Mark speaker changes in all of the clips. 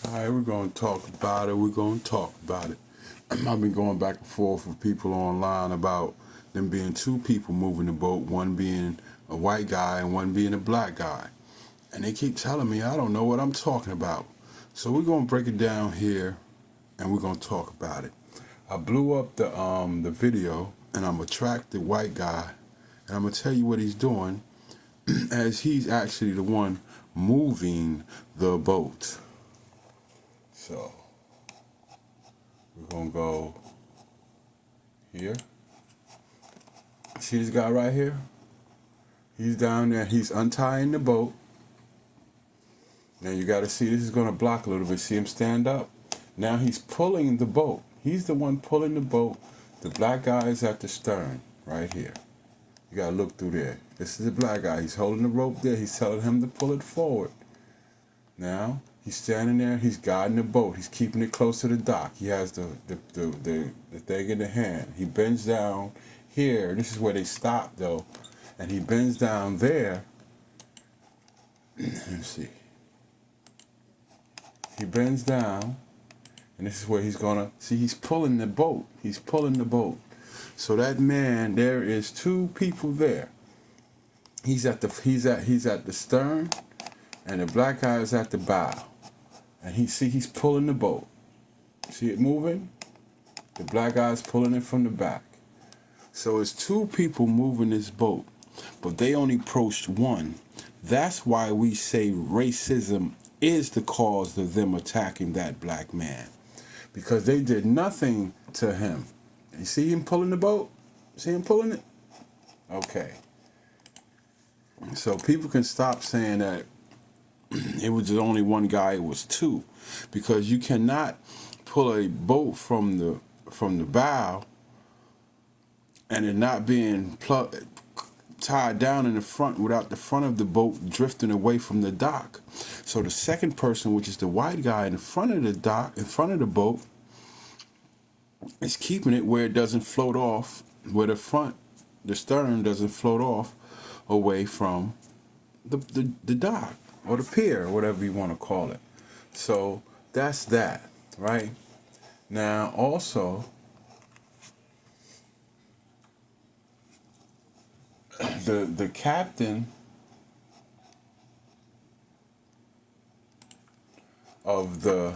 Speaker 1: All right, we're going to talk about it. We're going to talk about it. I've been going back and forth with people online about them being two people moving the boat, one being a white guy and one being a black guy. And they keep telling me I don't know what I'm talking about. So we're going to break it down here and we're going to talk about it. I blew up the video and I'm going to track the white guy and I'm going to tell you what he's doing as he's actually the one moving the boat. So we're gonna go here. See this guy right here? He's down there, he's untying the boat. Now you gotta see, this is gonna block a little bit. See him stand up? Now he's pulling the boat. He's the one pulling the boat. The black guy is at the stern, right here. You gotta look through there. This is the black guy. He's holding the rope there. He's telling him to pull it forward. Now, he's standing there, he's guiding the boat, he's keeping it close to the dock. He has the thing in the hand. He bends down here, this is where they stop though, and he bends down there. Let me see. He bends down, and this is where he's gonna, see he's pulling the boat. He's pulling the boat. So that man, there is two people there. He's at the stern, and the black guy is at the bow. And he's pulling the boat. See it moving? The black guy is pulling it from the back. So it's two people moving this boat, but they only approached one. That's why we say racism is the cause of them attacking that black man. Because they did nothing to him. You see him pulling the boat? See him pulling it? Okay. So people can stop saying that it was only one guy, it was two, because you cannot pull a boat from the bow and it not being tied down in the front without the front of the boat drifting away from the dock. So the second person, which is the white guy in front of the dock, in front of the boat, is keeping it where it doesn't float off, where the stern doesn't float off away from the dock or the pier, or whatever you want to call it. So that's that, right? Now also, the captain of the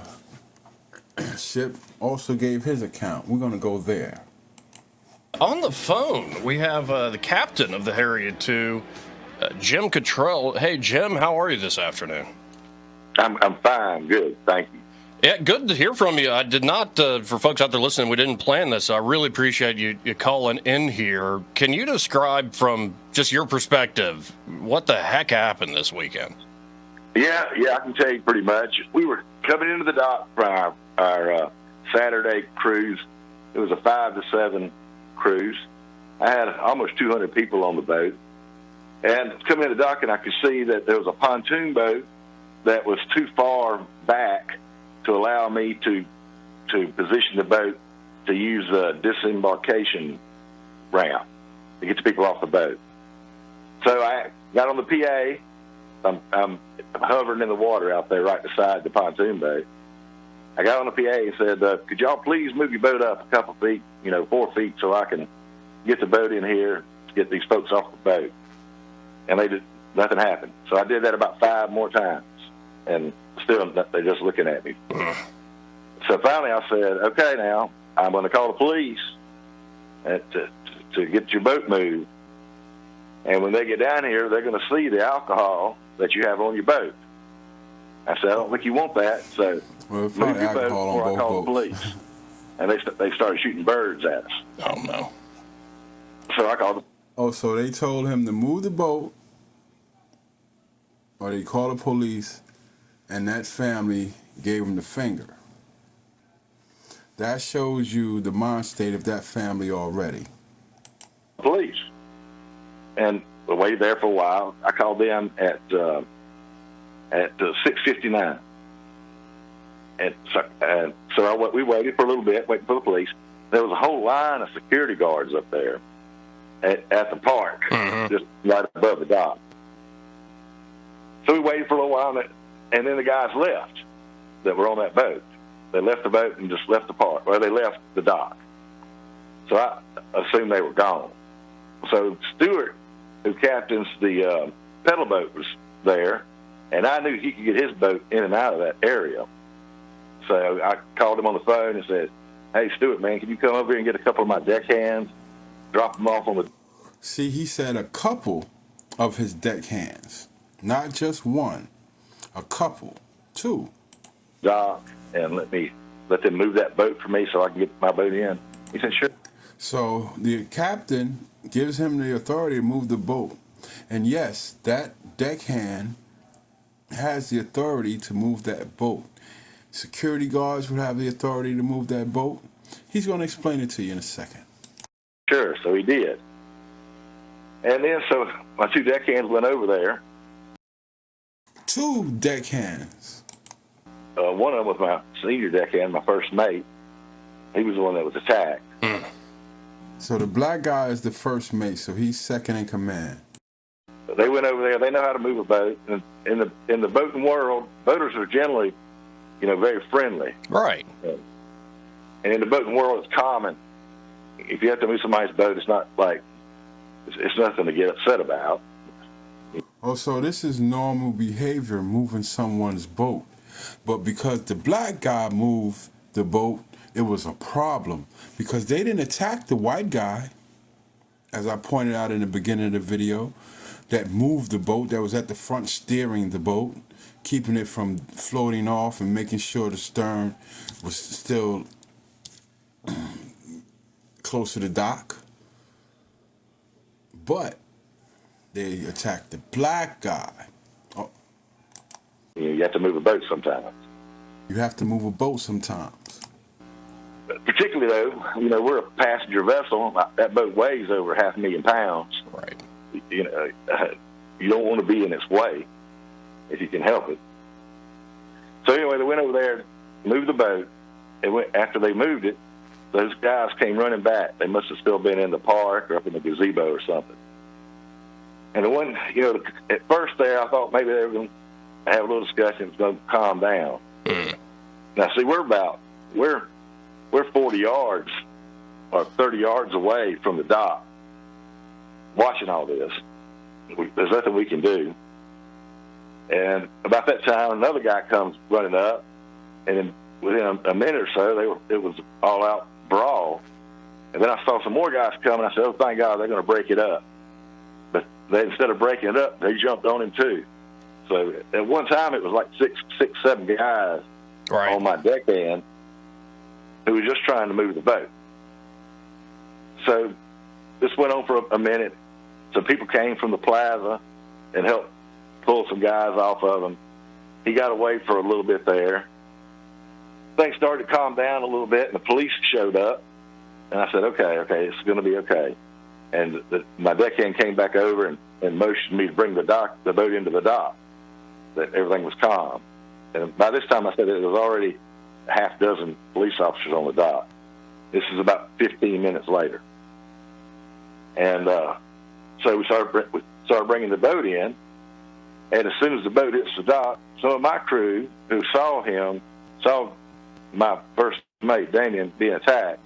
Speaker 1: ship also gave his account. We're gonna go there.
Speaker 2: On the phone, we have the captain of the Harriet II, Jim Cottrell. Hey, Jim, how are you this afternoon?
Speaker 3: I'm fine, good, thank you.
Speaker 2: Yeah, good to hear from you. I did not, for folks out there listening, we didn't plan this. So I really appreciate you calling in here. Can you describe from just your perspective what the heck happened this weekend?
Speaker 3: Yeah, I can tell you pretty much. We were coming into the dock for our Saturday cruise. It was a 5 to 7 cruise. I had almost 200 people on the boat. And coming into the dock, and I could see that there was a pontoon boat that was too far back to allow me to position the boat to use a disembarkation ramp to get the people off the boat. So I got on the PA. I'm hovering in the water out there right beside the pontoon boat. I got on the PA and said, could y'all please move your boat up a couple feet, 4 feet, so I can get the boat in here to get these folks off the boat. And nothing happened. So I did that about 5 more times, and still they're just looking at me. So finally I said, okay, now I'm going to call the police to get your boat moved. And when they get down here, they're going to see the alcohol that you have on your boat. I said, I don't think you want that, so move your boat before I call the police. And they started shooting birds at us.
Speaker 2: Oh, no.
Speaker 3: So I called them.
Speaker 1: Oh, so they told him to move the boat, or they called the police, and that family gave him the finger. That shows you the mind state of that family already.
Speaker 3: Police. And we waited there for a while. I called them at 6:59. And so we waited for a little bit, waiting for the police. There was a whole line of security guards up there at the park, just right above the dock. So we waited for a little while, and then the guys left. that were on that boat. They left the boat and just left the park, or they left the dock. So I assumed they were gone. So Stewart, who captains the pedal boat, was there, and I knew he could get his boat in and out of that area. So I called him on the phone and said, "Hey, Stewart, man, can you come over here and get a couple of my deckhands, drop them off on the..."
Speaker 1: See, he said a couple of his deckhands, not just one, a couple, two.
Speaker 3: Dock, and let them move that boat for me so I can get my boat in. He said, "Sure."
Speaker 1: So the captain gives him the authority to move the boat. And yes, that deckhand has the authority to move that boat. Security guards would have the authority to move that boat. He's going to explain it to you in a second.
Speaker 3: Sure, so he did. And then so my two deckhands went over there.
Speaker 1: Two deckhands.
Speaker 3: One of them was my senior deckhand, my first mate. He was the one that was attacked.
Speaker 1: So the black guy is the first mate, so he's second in command.
Speaker 3: They went over there. They know how to move a boat. And in the boating world, boaters are generally, very friendly.
Speaker 2: Right.
Speaker 3: And in the boating world, it's common. If you have to move somebody's boat, it's not like it's nothing to get upset about.
Speaker 1: Oh, so this is normal behavior, moving someone's boat. But because the black guy moved the boat, it was a problem because they didn't attack the white guy, as I pointed out in the beginning of the video, that moved the boat, that was at the front steering the boat, keeping it from floating off and making sure the stern was still close to the dock. But they attacked the black guy. Oh.
Speaker 3: You have to move a boat sometimes.
Speaker 1: You have to move a boat sometimes.
Speaker 3: Particularly, though, we're a passenger vessel. That boat weighs over 500,000 pounds.
Speaker 2: Right.
Speaker 3: You don't want to be in its way if you can help it. So anyway, they went over there, moved the boat, and after they moved it, those guys came running back. They must have still been in the park or up in the gazebo or something. And the one, at first there, I thought maybe they were going to have a little discussion. It was going to calm down. Now, see, we're 40 yards or 30 yards away from the dock watching all this. There's nothing we can do. And about that time, another guy comes running up, and then within a minute or so, it was all out brawl. And then I saw some more guys coming. I said, "Oh, thank God, they're going to break it up." But instead of breaking it up, they jumped on him too. So at one time, it was like six, 7 guys on my deckhand who was just trying to move the boat. So this went on for a minute. Some people came from the plaza and helped pull some guys off of him. He got away for a little bit there. Things started to calm down a little bit, and the police showed up. And I said, okay, it's going to be okay. And my deckhand came back over and motioned me to bring the boat into the dock, that everything was calm. And by this time, I said it was already a half dozen police officers on the dock. This is about 15 minutes later. And so we started bringing the boat in. And as soon as the boat hits the dock, some of my crew who saw my first mate, Damien, being attacked,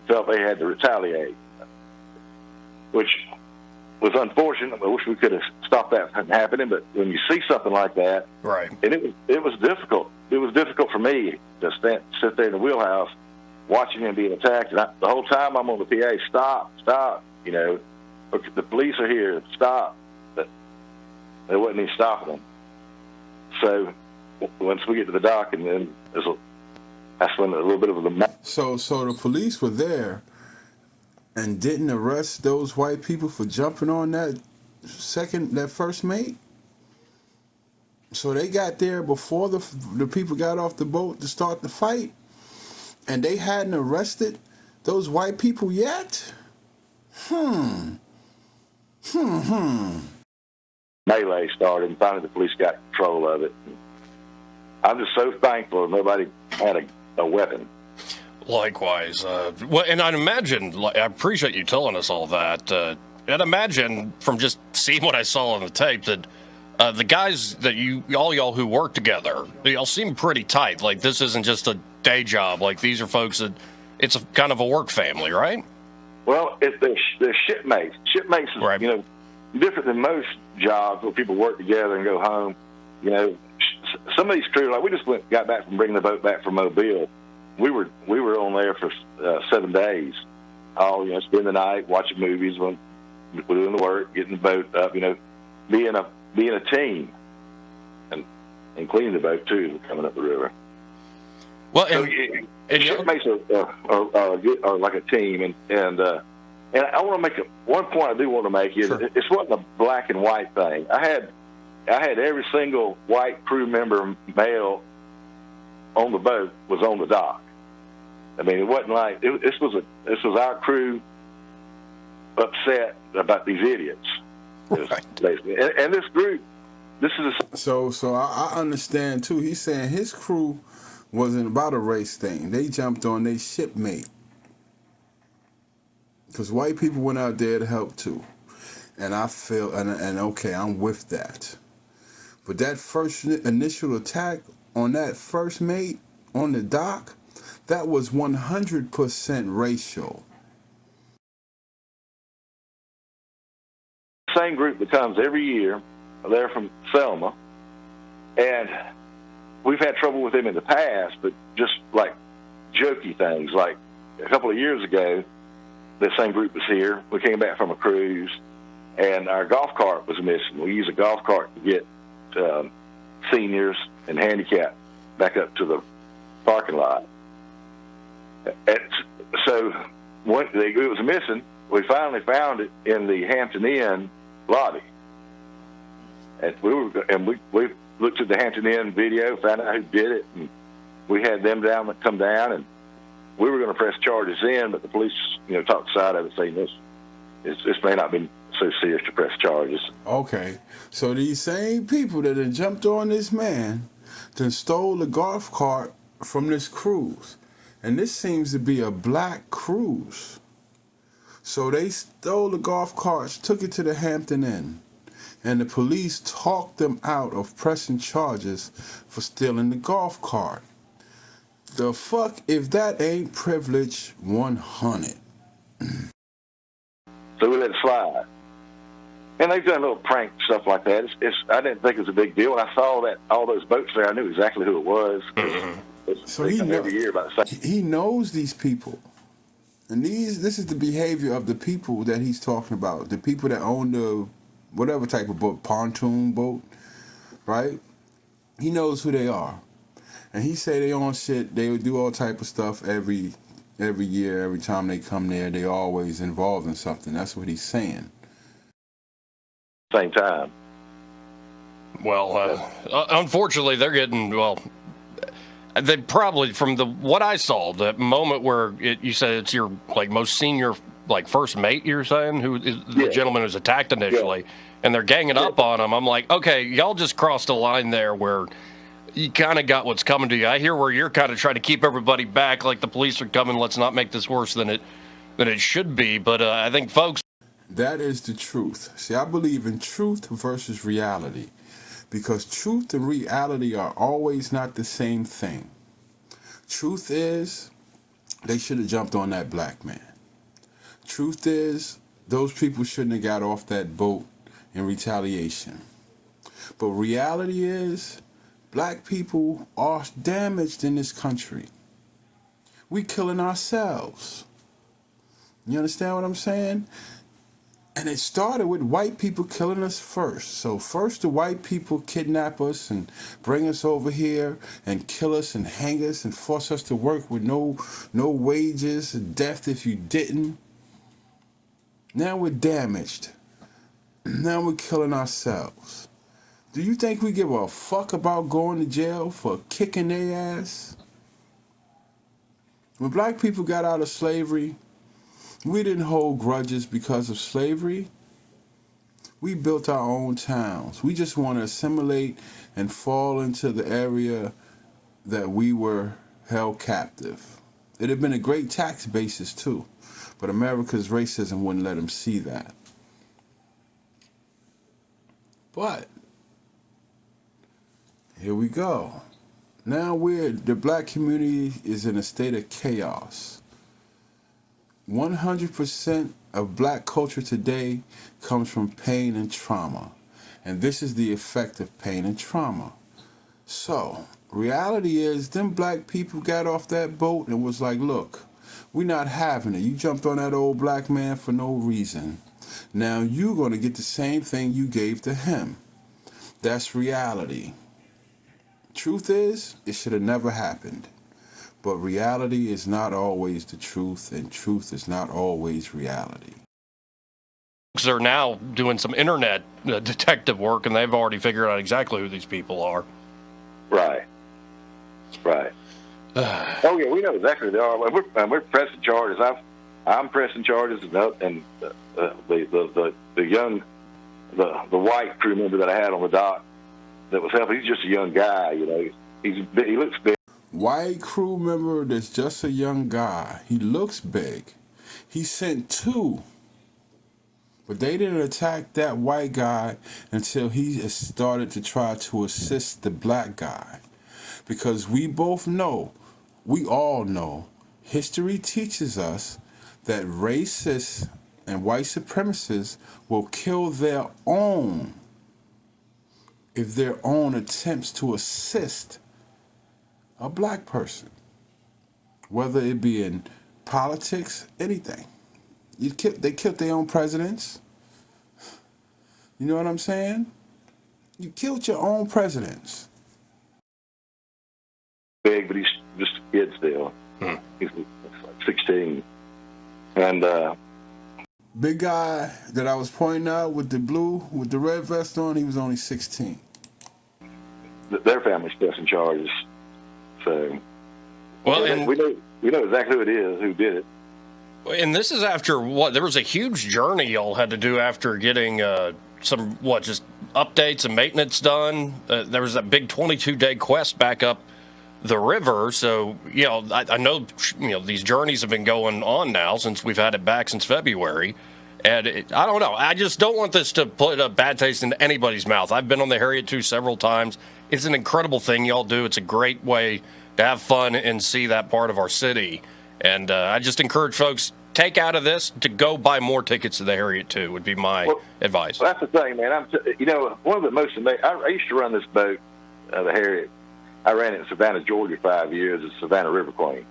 Speaker 3: felt they had to retaliate, which was unfortunate. I wish we could have stopped that from happening. But when you see something like that,
Speaker 2: right,
Speaker 3: and it was difficult. It was difficult for me to sit there in the wheelhouse watching him being attacked. And the whole time I'm on the PA, stop, look, the police are here, stop. But they wasn't even stopping them. So once we get to the dock, and then that's when a little bit of the...
Speaker 1: So the police were there and didn't arrest those white people for jumping on that first mate? So they got there before the people got off the boat to start the fight, and they hadn't arrested those white people yet?
Speaker 3: Melee started, and finally the police got control of it. I'm just so thankful nobody had a weapon.
Speaker 2: Likewise. Well, and I'd imagine, I appreciate you telling us all that. I'd imagine from just seeing what I saw on the tape that The guys that all y'all who work together, y'all seem pretty tight. Like this isn't just a day job. Like these are folks that it's a kind of a work family, right?
Speaker 3: Well, they're shipmates. Shipmates is,
Speaker 2: Right.
Speaker 3: Different than most jobs where people work together and go home. Some of these crews, like we just got back from bringing the boat back from Mobile. We were on there for 7 days. All spend the night watching movies, when we're doing the work, getting the boat up. Being a team, and cleaning the boat too, coming up the river.
Speaker 2: Well,
Speaker 3: So shipmates are like a team, and I want to make one point. I do want to make is
Speaker 2: Sure.
Speaker 3: It wasn't a black and white thing. I had every single white crew member, male, on the boat was on the dock. I mean, it wasn't like this was our crew upset about these idiots,
Speaker 2: Right.
Speaker 3: basically. And this group, this is
Speaker 1: So I understand too. He's saying his crew wasn't about a race thing. They jumped on their shipmate. Because white people went out there to help too. And I feel, and okay, I'm with that. But that first initial attack on that first mate on the dock, that was 100% racial.
Speaker 3: same group that comes every year. They're from Selma, and we've had trouble with them in the past, but just like jokey things. Like a couple of years ago, the same group was here. We came back from a cruise, and our golf cart was missing. We use a golf cart to get seniors and handicapped back up to the parking lot. So when it was missing, we finally found it in the Hampton Inn lobby. And we looked at the Hampton Inn video, found out who did it, and we had them come down, and we were going to press charges in, but the police, talked the side of it, saying this may not be so serious to press charges.
Speaker 1: Okay, so these same people that had jumped on this man, then stole the golf cart from this cruise, and this seems to be a black cruise. So they stole the golf carts, took it to the Hampton Inn, and the police talked them out of pressing charges for stealing the golf cart. The fuck if that ain't privilege 100?
Speaker 3: So we let it slide. And they've done little prank stuff like that. I didn't think it was a big deal. When I saw all those boats there, I knew exactly who it was.
Speaker 1: So he
Speaker 3: every year about the same.
Speaker 1: He knows these people. And this is the behavior of the people that he's talking about. The people that own the whatever type of boat, pontoon boat, right? He knows who they are. And he say they on shit, they would do all type of stuff every year, every time they come there, they always involved in something. That's what he's saying.
Speaker 3: Same time.
Speaker 2: Well, unfortunately, they're getting They probably, from what I saw, the moment where you said it's your most senior first mate, you're saying, who is the gentleman who's attacked initially, and they're ganging up on him. I'm like, okay, y'all just crossed a line there where you kind of got what's coming to you. I hear where you're kind of trying to keep everybody back, like the police are coming. Let's not make this worse than it should be. But I think folks.
Speaker 1: That is the truth. See, I believe in truth versus reality. Because truth and reality are always not the same thing. Truth is, they should have jumped on that black man. Truth is, those people shouldn't have got off that boat in retaliation. But reality is, black people are damaged in this country. We killing ourselves. You understand what I'm saying? And it started with white people killing us first. So first the white people kidnap us and bring us over here and kill us and hang us and force us to work with no wages, death if you didn't. Now we're damaged. Now we're killing ourselves. Do you think we give a fuck about going to jail for kicking their ass? When black people got out of slavery, we didn't hold grudges because of slavery. We built our own towns. We just want to assimilate and fall into the area that we were held captive. It had been a great tax basis too, but America's racism wouldn't let them see that. But Here we go. Now the black community is in a state of chaos. 100% of black culture today comes from pain and trauma. And this is the effect of pain and trauma. So, reality is, them black people got off that boat and was like, look, we not having it. You jumped on that old black man for no reason. Now you're going to get the same thing you gave to him. That's reality. Truth is, it should have never happened. But reality is not always the truth, and truth is not always reality.
Speaker 2: They're now doing some internet detective work, and they've already figured out exactly who these people are.
Speaker 3: Right. Oh yeah, we know exactly who they are. We're pressing charges. I'm pressing charges, and the white crew member that I had on the dock that was helping. He's just a young guy, you know. He looks big.
Speaker 1: White crew member that's just a young guy. He looks big. He sent 2. But they didn't attack that white guy until he started to try to assist the black guy. Because we all know, history teaches us that racists and white supremacists will kill their own if their own attempts to assist a black person, whether it be in politics, anything. They killed their own presidents. You know what I'm saying? You killed your own presidents.
Speaker 3: Big, but he's just a kid still. He's like 16. And
Speaker 1: big guy that I was pointing out with the red vest on, he was only 16.
Speaker 3: Their family's pressing charges. So,
Speaker 2: well,
Speaker 3: we know exactly who it is, who did it.
Speaker 2: And this is after what? There was a huge journey y'all had to do after getting just updates and maintenance done. There was that big 22-day quest back up the river. So, I know, these journeys have been going on now since we've had it back since February. And I don't know. I just don't want this to put a bad taste in anybody's mouth. I've been on the Harriet 2 several times. It's an incredible thing y'all do. It's a great way to have fun and see that part of our city. And I just encourage folks, take out of this to go buy more tickets to the Harriet 2 would be my advice.
Speaker 3: Well, that's the thing, man. One of the most amazing, I used to run this boat, the Harriet. I ran it in Savannah, Georgia, 5 years as Savannah River Queen.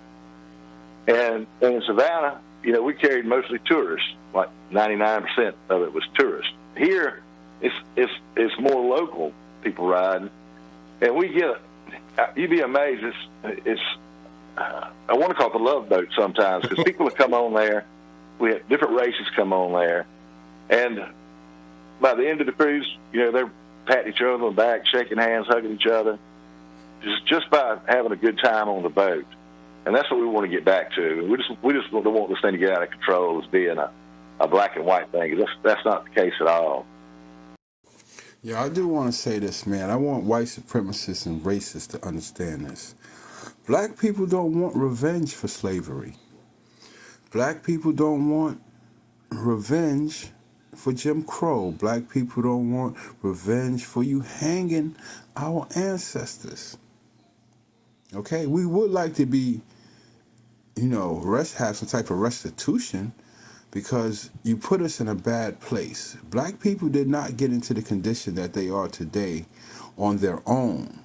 Speaker 3: And in Savannah, we carried mostly tourists. Like 99% of it was tourists. Here, it's more local people riding, and we get. You'd be amazed. It's I want to call it the love boat sometimes because people would come on there. We had different races come on there, and by the end of the cruise, they're patting each other on the back, shaking hands, hugging each other, just by having a good time on the boat. And that's what we want to get back to. We just don't want this thing to get out of control as being a black and white thing. That's not the case at all.
Speaker 1: Yeah, I do want to say this, man. I want white supremacists and racists to understand this. Black people don't want revenge for slavery. Black people don't want revenge for Jim Crow. Black people don't want revenge for you hanging our ancestors. Okay? We would like to be, have some type of restitution because you put us in a bad place. Black people did not get into the condition that they are today on their own.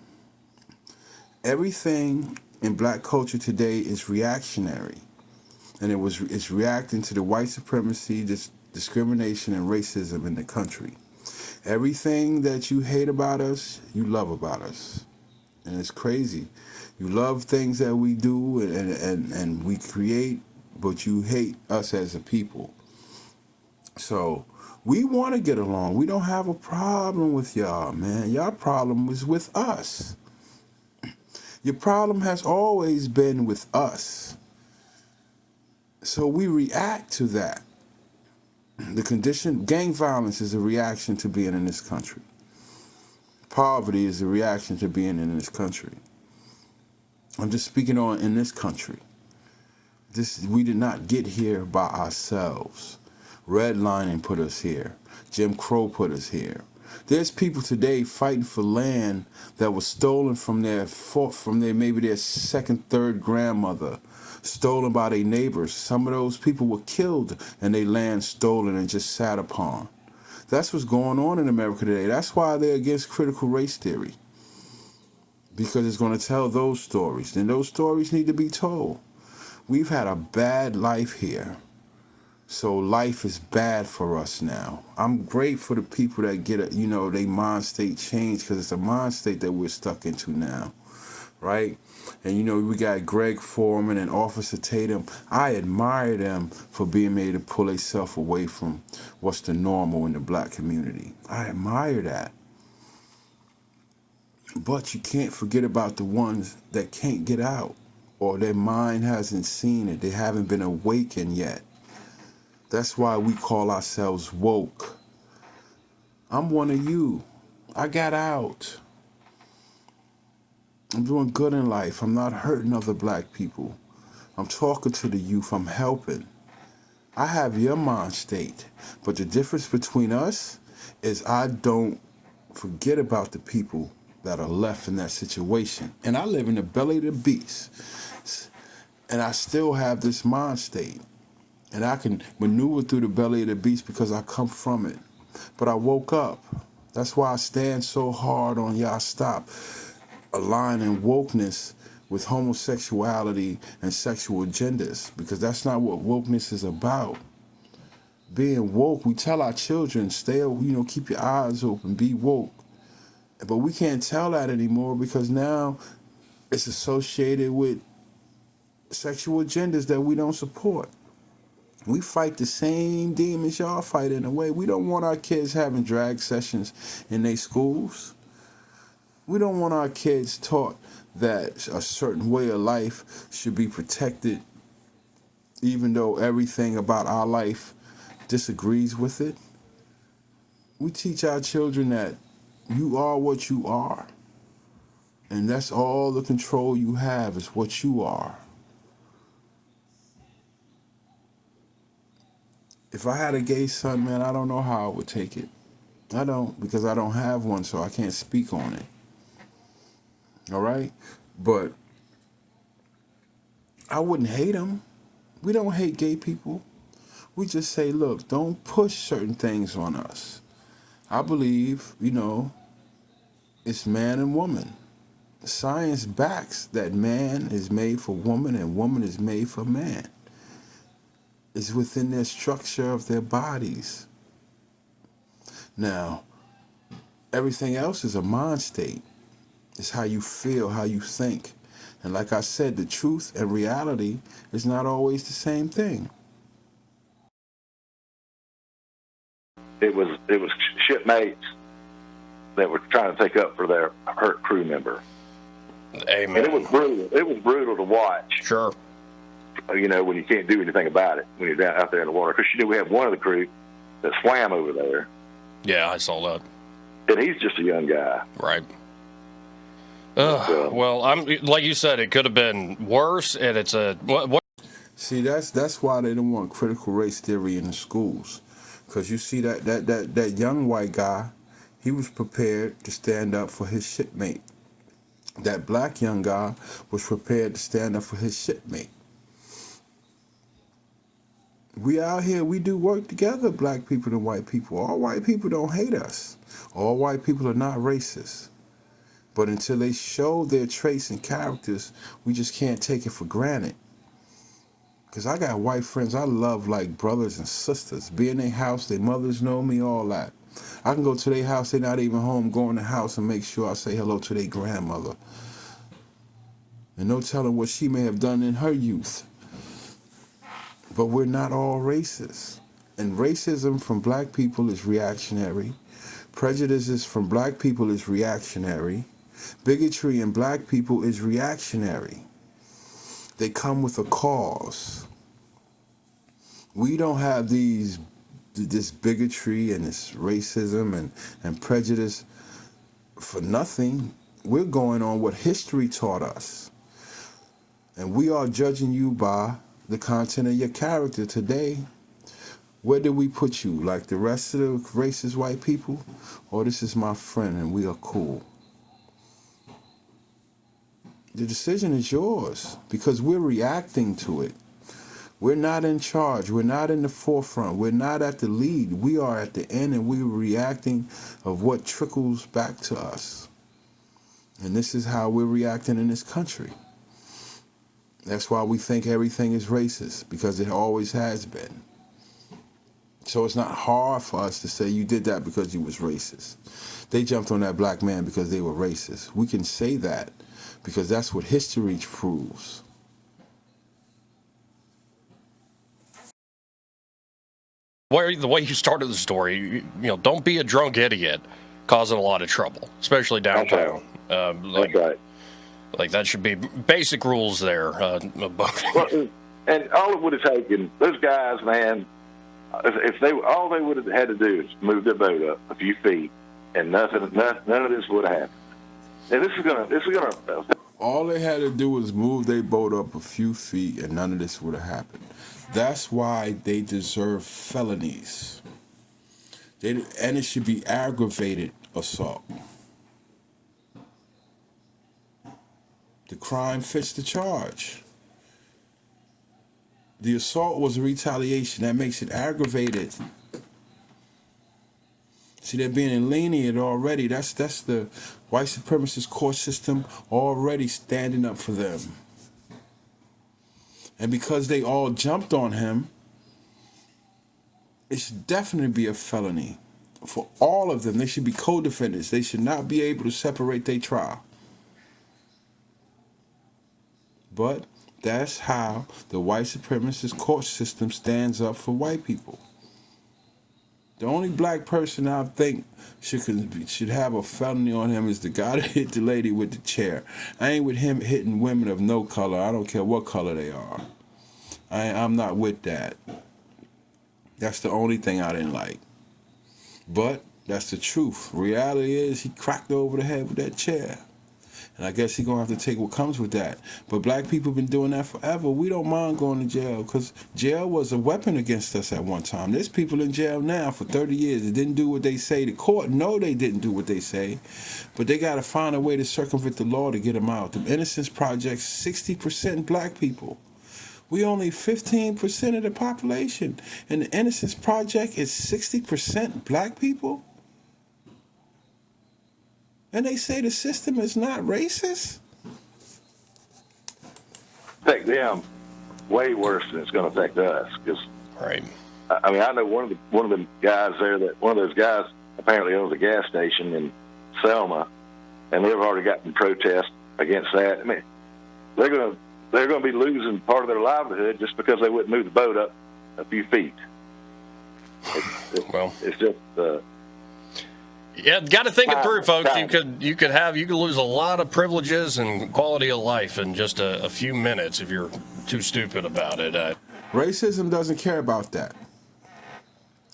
Speaker 1: Everything in black culture today is reactionary. And it's reacting to the white supremacy, discrimination, and racism in the country. Everything that you hate about us, you love about us. And it's crazy. You love things that we do and we create, but you hate us as a people. So we want to get along. We don't have a problem with y'all, man. Y'all problem is with us. Your problem has always been with us. So we react to that. The condition, gang violence is a reaction to being in this country. Poverty is a reaction to being in this country. I'm just speaking on in this country. We did not get here by ourselves. Redlining put us here. Jim Crow put us here. There's people today fighting for land that was stolen from maybe their second, third grandmother, stolen by their neighbors. Some of those people were killed and their land stolen and just sat upon. That's what's going on in America today. That's why they're against critical race theory. Because it's going to tell those stories. And those stories need to be told. We've had a bad life here. So life is bad for us now. I'm grateful for the people that get their mind state changed, because it's a mind state that we're stuck into now, right? And we got Greg Foreman and Officer Tatum. I admire them for being able to pull themselves away from what's the normal in the black community. I admire that. But you can't forget about the ones that can't get out, or their mind hasn't seen it. They haven't been awakened yet. That's why we call ourselves woke. I'm one of you. I got out. I'm doing good in life. I'm not hurting other black people. I'm talking to the youth. I'm helping. I have your mind state. But the difference between us is I don't forget about the people that are left in that situation. And I live in the belly of the beast. And I still have this mind state. And I can maneuver through the belly of the beast because I come from it. But I woke up. That's why I stand so hard on y'all stop aligning wokeness with homosexuality and sexual agendas. Because that's not what wokeness is about. Being woke, we tell our children, keep your eyes open, be woke. But we can't tell that anymore because now it's associated with sexual agendas that we don't support. We fight the same demons y'all fight in a way. We don't want our kids having drag sessions in their schools. We don't want our kids taught that a certain way of life should be protected, even though everything about our life disagrees with it. We teach our children that you are what you are. And that's all the control you have is what you are. If I had a gay son, man, I don't know how I would take it. I don't, because I don't have one, so I can't speak on it. All right? But I wouldn't hate him. We don't hate gay people. We just say, look, don't push certain things on us. I believe, it's man and woman. Science backs that man is made for woman and woman is made for man. It's within their structure of their bodies. Now, everything else is a mind state. It's how you feel, how you think. And like I said, the truth and reality is not always the same thing.
Speaker 3: It was shipmates that were trying to take up for their hurt crew member.
Speaker 2: Amen.
Speaker 3: And it was brutal. It was brutal to watch.
Speaker 2: Sure.
Speaker 3: When you can't do anything about it, when you're out there in the water. Because we had one of the crew that swam over there.
Speaker 2: Yeah, I saw that.
Speaker 3: And he's just a young guy.
Speaker 2: Right. Well, I'm like you said, it could have been worse, and it's a what?
Speaker 1: See, that's why they don't want critical race theory in the schools, because you see that young white guy, he was prepared to stand up for his shipmate. That black young guy was prepared to stand up for his shipmate. We out here, we do work together, black people and white people. All white people don't hate us. All white people are not racist. But until they show their traits and characters, we just can't take it for granted. Because I got white friends I love like brothers and sisters. Be in their house, their mothers know me, all that. I can go to their house, they're not even home, go in the house and make sure I say hello to their grandmother. And no telling what she may have done in her youth. But we're not all racist. And racism from black people is reactionary. Prejudices from black people is reactionary. Bigotry in black people is reactionary. They come with a cause. We don't have this bigotry and this racism and prejudice for nothing. We're going on what history taught us. And we are judging you by the content of your character today. Where did we put you? Like the rest of the racist white people? Or this is my friend and we are cool? The decision is yours because we're reacting to it. We're not in charge. We're not in the forefront. We're not at the lead. We are at the end and we're reacting of what trickles back to us. And this is how we're reacting in this country. That's why we think everything is racist, because it always has been. So it's not hard for us to say you did that because you was racist. They jumped on that black man because they were racist. We can say that because that's what history proves.
Speaker 2: The way you started the story, don't be a drunk idiot causing a lot of trouble, especially downtown.
Speaker 3: That's right.
Speaker 2: Like that should be basic rules there.
Speaker 3: Well, and all it would have taken, those guys, man, all they would have had to do is move their boat up a few feet, and none of this would have happened. And this is gonna.
Speaker 1: All they had to do was move their boat up a few feet, and none of this would have happened. That's why they deserve felonies. And it should be aggravated assault. The crime fits the charge. The assault was a retaliation. That makes it aggravated. See, they're being lenient already. That's the white supremacist court system already standing up for them. And because they all jumped on him, it should definitely be a felony. For all of them, they should be co-defendants. They should not be able to separate their trial. But that's how the white supremacist court system stands up for white people. The only black person I think should have a felony on him is the guy that hit the lady with the chair. I ain't with him hitting women of no color. I don't care what color they are. I'm not with that. That's the only thing I didn't like. But that's the truth. Reality is he cracked her over the head with that chair. And I guess he's going to have to take what comes with that. But black people have been doing that forever. We don't mind going to jail because jail was a weapon against us at one time. There's people in jail now for 30 years that didn't do what they say. The court know they didn't do what they say. But they got to find a way to circumvent the law to get them out. The Innocence Project, 60% black people. We only 15% of the population. And the Innocence Project is 60% black people? And they say the system is not racist?
Speaker 3: Affect them way worse than it's going to affect us. Because,
Speaker 2: right.
Speaker 3: I mean, I know one of the guys there one of those guys apparently owns a gas station in Selma, and they've already gotten protests against that. I mean, they're going to be losing part of their livelihood just because they wouldn't move the boat up a few feet. It's just.
Speaker 2: Yeah, got to think it through, folks. You could lose a lot of privileges and quality of life in just a few minutes if you're too stupid about it.
Speaker 1: Racism doesn't care about that.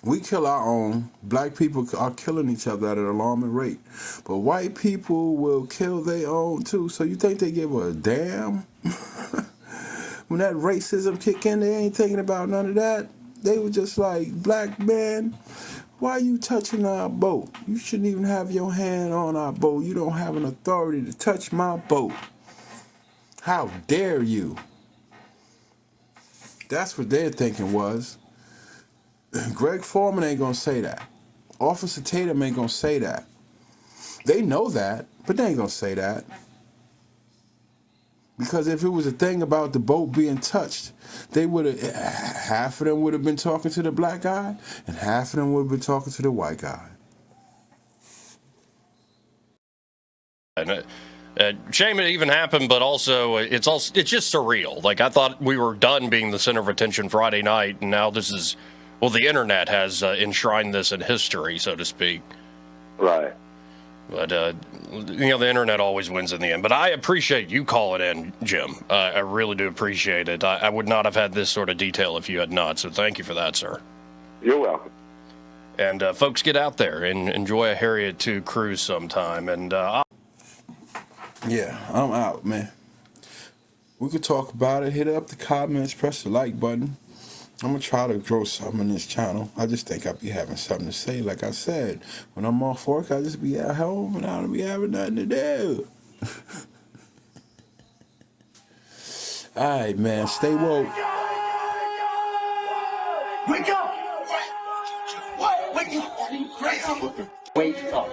Speaker 1: We kill our own. Black people are killing each other at an alarming rate. But white people will kill their own too. So you think they give a damn? When that racism kick in, they ain't thinking about none of that. They were just like, black man, why are you touching our boat? You shouldn't even have your hand on our boat. You don't have an authority to touch my boat. How dare you? That's what their thinking was. Greg Foreman ain't gonna say that. Officer Tatum ain't gonna say that. They know that, but they ain't gonna say that. Because if it was a thing about the boat being touched, they would have, half of them would have been talking to the black guy, and half of them would have been talking to the white guy.
Speaker 2: And shame it even happened, but also it's just surreal. Like, I thought we were done being the center of attention Friday night, and now this is, well, the internet has enshrined this in history, so to speak.
Speaker 3: Right.
Speaker 2: But, the internet always wins in the end. But I appreciate you calling in, Jim. I really do appreciate it. I would not have had this sort of detail if you had not, so thank you for that, sir.
Speaker 3: You're welcome.
Speaker 2: And, folks, get out there and enjoy a Harriet 2 cruise sometime. And
Speaker 1: yeah, I'm out, man. We could talk about it. Hit up the comments, press the like button. I'm gonna try to grow something in this channel. I just think I'll be having something to say. Like I said, when I'm off work, I just be at home and I don't be having nothing to do. All right, man, stay woke.
Speaker 4: Wake up! Wake up! Wake up! Wake up!